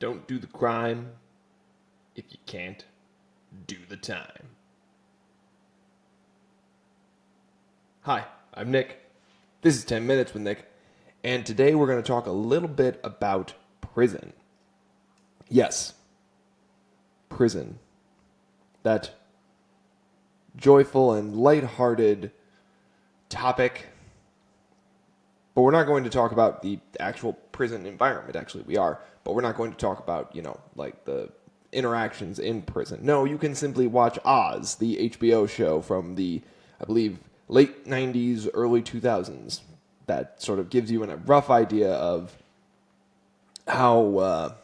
Don't do the crime if you can't do the time. Hi, I'm Nick. This is 10 Minutes with Nick, and today we're going to talk a little bit about prison. Yes, prison. That joyful and lighthearted topic. But we're not going to talk about the actual prison environment. Actually, we are. But we're not going to talk about, like the interactions in prison. No, you can simply watch Oz, the HBO show from the, I believe, late 90s, early 2000s. That sort of gives you a rough idea of how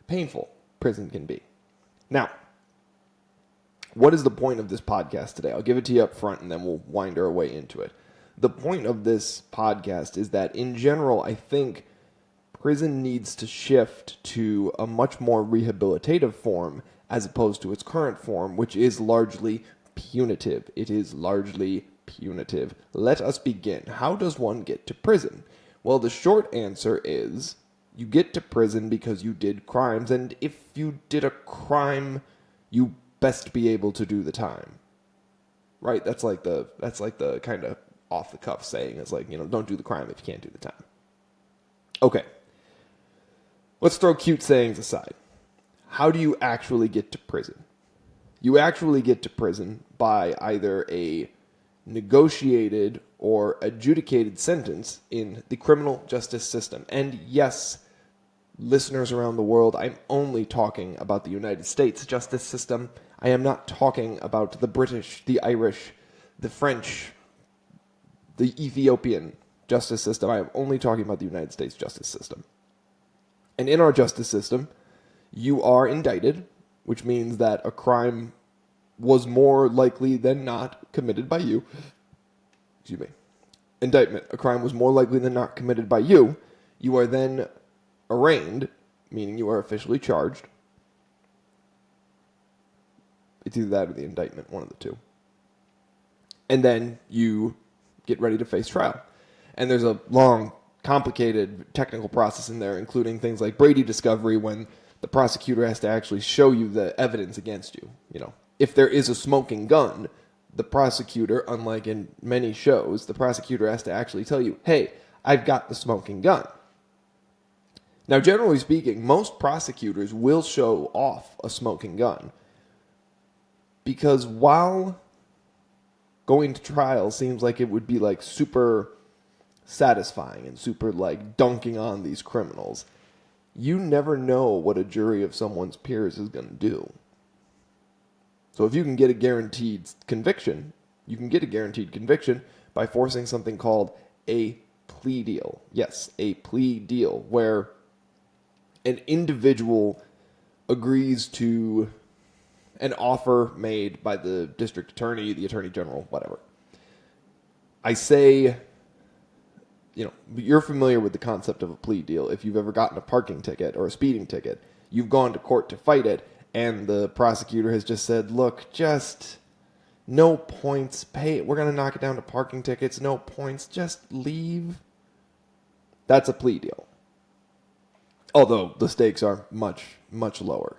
painful prison can be. Now, what is the point of this podcast today? I'll give it to you up front and then we'll wind our way into it. The point of this podcast is that in general, I think prison needs to shift to a much more rehabilitative form as opposed to its current form, which is largely punitive. It is largely punitive. Let us begin. How does one get to prison? Well, the short answer is you get to prison because you did crimes, and if you did a crime, you best be able to do the time. Right? That's like the kind of off the cuff saying. It's like, don't do the crime if you can't do the time. Okay. Let's throw cute sayings aside. How do you actually get to prison? You actually get to prison by either a negotiated or adjudicated sentence in the criminal justice system. And yes, listeners around the world, I'm only talking about the United States justice system. I am not talking about the British, the Irish, the French, the Ethiopian justice system. I am only talking about the United States justice system. And in our justice system, you are indicted, which means that a crime was more likely than not committed by you. Excuse me. Indictment. A crime was more likely than not committed by you. You are then arraigned, meaning you are officially charged. It's either that or the indictment, one of the two. And then you get ready to face trial. And there's a long, complicated technical process in there, including things like Brady discovery, when the prosecutor has to actually show you the evidence against you. If there is a smoking gun, the prosecutor, unlike in many shows, the prosecutor has to actually tell you, hey, I've got the smoking gun. Now, generally speaking, most prosecutors will show off a smoking gun because while going to trial seems like it would be like super satisfying and super like dunking on these criminals, you never know what a jury of someone's peers is going to do. So if you can get a guaranteed conviction, you can get a guaranteed conviction by forcing something called a plea deal. Yes, a plea deal, where an individual agrees to an offer made by the district attorney, the attorney general, whatever. I say, you're familiar with the concept of a plea deal. If you've ever gotten a parking ticket or a speeding ticket, you've gone to court to fight it, and the prosecutor has just said, look, just no points, pay it. We're going to knock it down to parking tickets, no points, just leave. That's a plea deal. Although the stakes are much, much lower.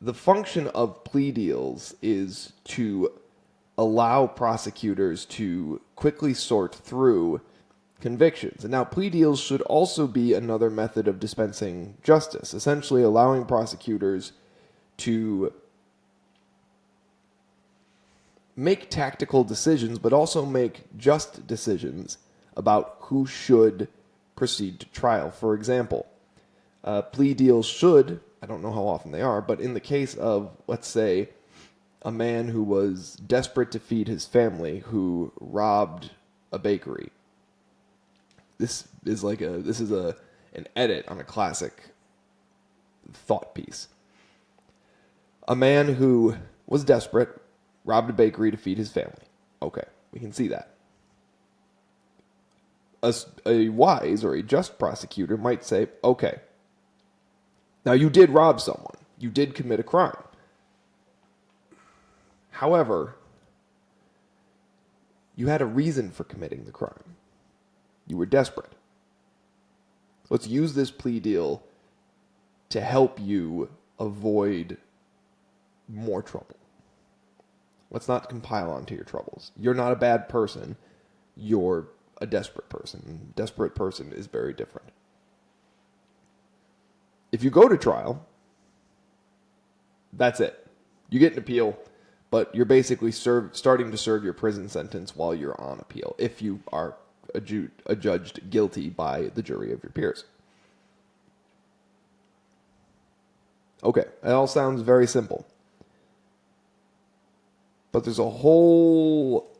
The function of plea deals is to allow prosecutors to quickly sort through convictions. And now plea deals should also be another method of dispensing justice, essentially allowing prosecutors to make tactical decisions, but also make just decisions about who should proceed to trial. For example, plea deals should, I don't know how often they are, but in the case of, let's say, a man who was desperate to feed his family, who robbed a bakery. This is an edit on a classic thought piece. A man who was desperate, robbed a bakery to feed his family. Okay, we can see that. A wise or a just prosecutor might say, okay, now you did rob someone. You did commit a crime. However, you had a reason for committing the crime. You were desperate. Let's use this plea deal to help you avoid more trouble. Let's not compile onto your troubles. You're not a bad person. You're a desperate person. A desperate person is very different. If you go to trial, that's it. You get an appeal, but you're basically starting to serve your prison sentence while you're on appeal, if you are adjudged guilty by the jury of your peers. Okay, it all sounds very simple. But there's a whole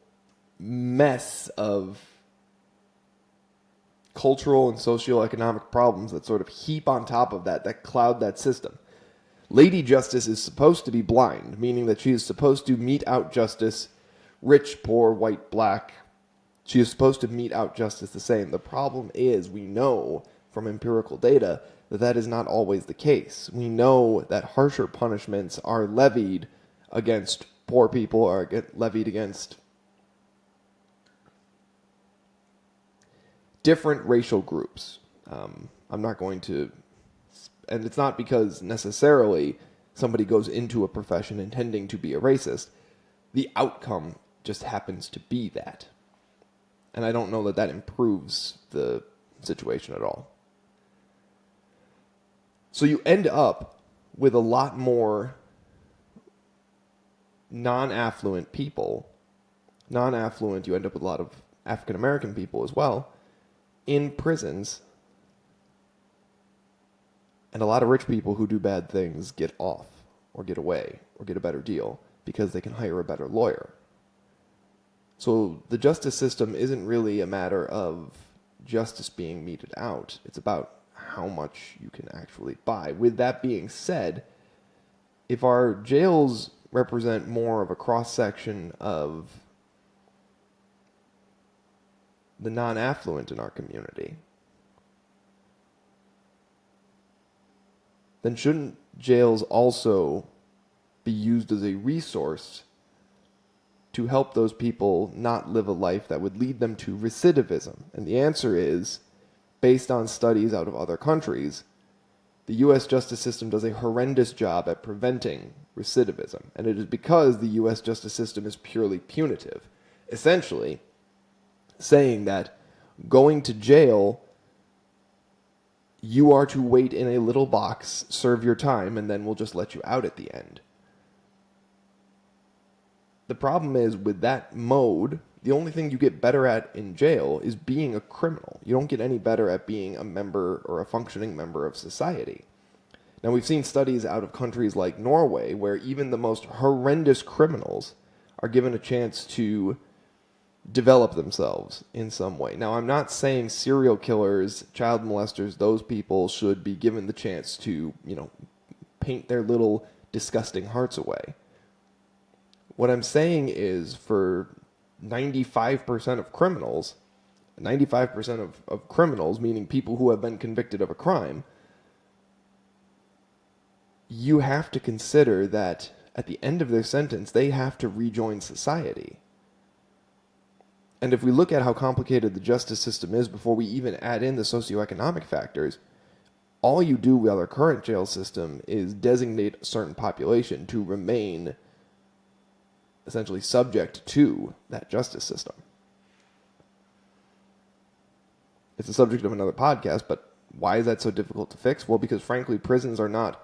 mess of cultural and socioeconomic problems that sort of heap on top of that cloud that system. Lady Justice is supposed to be blind, meaning that she is supposed to mete out justice, rich, poor, white, black. She is supposed to mete out justice the same. The problem is, we know from empirical data that is not always the case. We know that harsher punishments are levied against poor people, or get levied against different racial groups. I'm not going to, and it's not because necessarily somebody goes into a profession intending to be a racist. The outcome just happens to be that. And I don't know that that improves the situation at all. So you end up with a lot more non-affluent people. Non-affluent, you end up with a lot of African American people as well in prisons. And a lot of rich people who do bad things get off or get away or get a better deal because they can hire a better lawyer. So the justice system isn't really a matter of justice being meted out. It's about how much you can actually buy. With that being said, if our jails represent more of a cross-section of the non-affluent in our community, then shouldn't jails also be used as a resource to help those people not live a life that would lead them to recidivism? And the answer is, based on studies out of other countries, the U.S. justice system does a horrendous job at preventing recidivism. And it is because the U.S. justice system is purely punitive. Essentially, saying that going to jail, you are to wait in a little box, serve your time, and then we'll just let you out at the end. The problem is, with that mode, the only thing you get better at in jail is being a criminal. You don't get any better at being a member or a functioning member of society. Now, we've seen studies out of countries like Norway where even the most horrendous criminals are given a chance to develop themselves in some way. Now, I'm not saying serial killers, child molesters, those people should be given the chance to, paint their little disgusting hearts away. What I'm saying is, for 95% of criminals, 95% of criminals, meaning people who have been convicted of a crime, you have to consider that at the end of their sentence, they have to rejoin society. And if we look at how complicated the justice system is before we even add in the socioeconomic factors, all you do with our current jail system is designate a certain population to remain essentially subject to that justice system. It's the subject of another podcast, but why is that so difficult to fix? Well, because frankly, prisons are run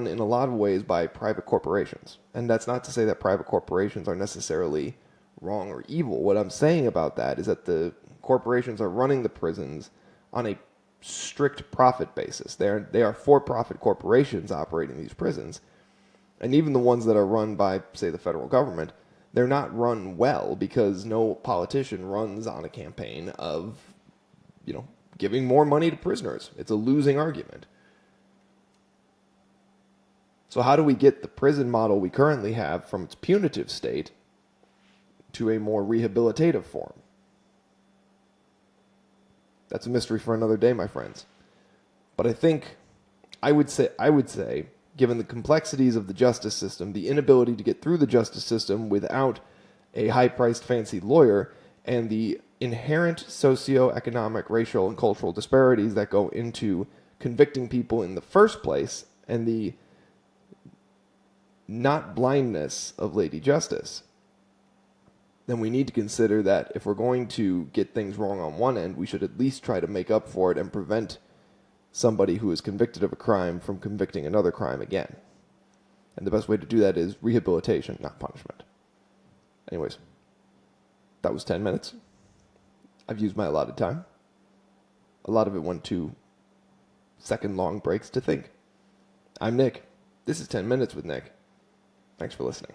in a lot of ways by private corporations. And that's not to say that private corporations are necessarily wrong or evil. What I'm saying about that is that the corporations are running the prisons on a strict profit basis. They are for-profit corporations operating these prisons. And even the ones that are run by, say, the federal government, they're not run well because no politician runs on a campaign of, giving more money to prisoners. It's a losing argument. So how do we get the prison model we currently have from its punitive state to a more rehabilitative form? That's a mystery for another day, my friends. But I would say, given the complexities of the justice system, the inability to get through the justice system without a high-priced fancy lawyer, and the inherent socioeconomic, racial, and cultural disparities that go into convicting people in the first place, and the not blindness of Lady Justice, then we need to consider that if we're going to get things wrong on one end, we should at least try to make up for it and prevent somebody who is convicted of a crime from convicting another crime again. And the best way to do that is rehabilitation, not punishment. Anyways, that was 10 minutes. I've used my allotted time. A lot of it went to second-long breaks to think. I'm Nick. This is 10 Minutes with Nick. Thanks for listening.